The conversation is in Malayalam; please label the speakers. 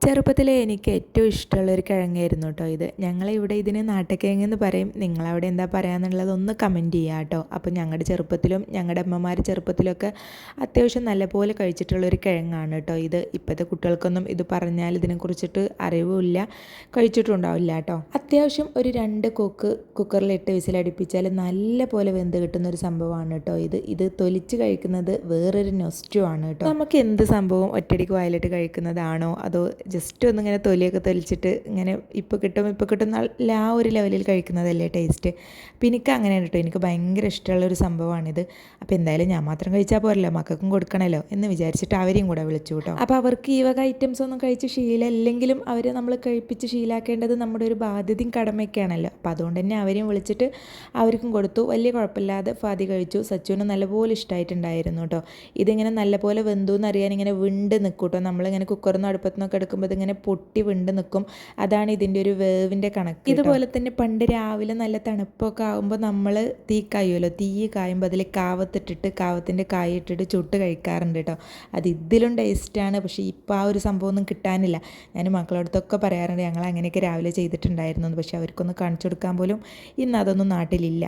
Speaker 1: ചെറുപ്പത്തിലെ എനിക്ക് ഏറ്റവും ഇഷ്ടമുള്ളൊരു കിഴങ്ങായിരുന്നു കേട്ടോ ഇത്. ഞങ്ങളിവിടെ ഇതിന് നാട്ടുകിഴങ്ങെന്ന് പറയും. നിങ്ങളവിടെ എന്താ പറയാന്നുള്ളത് ഒന്ന് കമൻറ്റ് ചെയ്യുക കേട്ടോ. അപ്പോൾ ഞങ്ങളുടെ ചെറുപ്പത്തിലും ഞങ്ങളുടെ അമ്മമാർ ചെറുപ്പത്തിലൊക്കെ അത്യാവശ്യം നല്ലപോലെ കഴിച്ചിട്ടുള്ളൊരു കിഴങ്ങാണ് കേട്ടോ ഇത്. ഇപ്പോഴത്തെ കുട്ടികൾക്കൊന്നും ഇത് പറഞ്ഞാൽ ഇതിനെക്കുറിച്ചിട്ട് അറിവുമില്ല, കഴിച്ചിട്ടുണ്ടാവില്ല കേട്ടോ. അത്യാവശ്യം ഒരു 2 കൊക്ക് കുക്കറിലിട്ട് വിസിലടുപ്പിച്ചാൽ നല്ല പോലെ വെന്ത് കിട്ടുന്ന ഒരു സംഭവമാണ് കേട്ടോ ഇത് തൊലിച്ച് കഴിക്കുന്നത് വേറൊരു നൊസ്റ്റു ആണ് കേട്ടോ. നമുക്ക് എന്ത് സംഭവം ഒറ്റയടിക്ക് വായിലിട്ട് കഴിക്കുന്നതാണോ അതോ ജസ്റ്റ് ഒന്നിങ്ങനെ തൊലിയൊക്കെ തൊലിച്ചിട്ട് ഇങ്ങനെ ഇപ്പോൾ കിട്ടും നല്ല ആ ഒരു ലെവലിൽ കഴിക്കുന്നതല്ലേ ടേസ്റ്റ്. അപ്പോൾ എനിക്ക് അങ്ങനെയാണ് കേട്ടോ. എനിക്ക് ഭയങ്കര ഇഷ്ടമുള്ളൊരു സംഭവമാണിത്. അപ്പോൾ എന്തായാലും ഞാൻ മാത്രം കഴിച്ചാൽ പോരല്ലോ, മക്കൾക്കും കൊടുക്കണമല്ലോ എന്ന് വിചാരിച്ചിട്ട് അവരെയും കൂടെ വിളിച്ചു കേട്ടോ. അപ്പോൾ അവർക്ക് ഈ വക ഐറ്റംസ് ഒന്നും കഴിച്ച് ശീലമില്ലെങ്കിലും അവരെ നമ്മൾ കഴിപ്പിച്ച് ശീലാക്കേണ്ടത് നമ്മുടെ ഒരു ബാധ്യതയും കടമയൊക്കെയാണല്ലോ. അപ്പോൾ അതുകൊണ്ട് തന്നെ അവരെയും വിളിച്ചിട്ട് അവർക്കും കൊടുത്തു. വലിയ കുഴപ്പമില്ലാതെ ഫാദി കഴിച്ചു. സച്ചുവിന് നല്ലപോലെ ഇഷ്ടമായിട്ടുണ്ടായിരുന്നു കേട്ടോ. ഇതിങ്ങനെ നല്ലപോലെ വെന്തു എന്നറിയാൻ ഇങ്ങനെ വിണ്ട് നിൽക്കും കേട്ടോ. നമ്മളിങ്ങനെ കുക്കറിന്ന് അടുപ്പത്തുനിന്നൊക്കെ എടുക്കുമ്പോൾ ഇതിങ്ങനെ പൊട്ടി വിണ്ട് നിൽക്കും. അതാണ് ഇതിൻ്റെ ഒരു വേവിൻ്റെ കണക്ക്. ഇതുപോലെ തന്നെ പണ്ട് രാവിലെ നല്ല തണുപ്പൊക്കെ ആകുമ്പോൾ നമ്മൾ തീ കായുമല്ലോ, തീ കായുമ്പോൾ അതിൽ കാവത്തിട്ടിട്ട് കാവത്തിൻ്റെ കായ ഇട്ടിട്ട് ചുട്ട് കഴിക്കാറുണ്ട് കേട്ടോ. അത് ഇതിലും ടേസ്റ്റാണ്. പക്ഷേ ഇപ്പോൾ ആ ഒരു സംഭവമൊന്നും കിട്ടാനില്ല. ഞാൻ മക്കളോടത്തൊക്കെ പറയാറുണ്ട് ഞങ്ങൾ അങ്ങനെയൊക്കെ രാവിലെ ചെയ്തിട്ടുണ്ടായിരുന്നു. പക്ഷേ അവർക്കൊന്ന് കാണിച്ചു കൊടുക്കാൻ പോലും ഇന്ന് അതൊന്നും നാട്ടിലില്ല.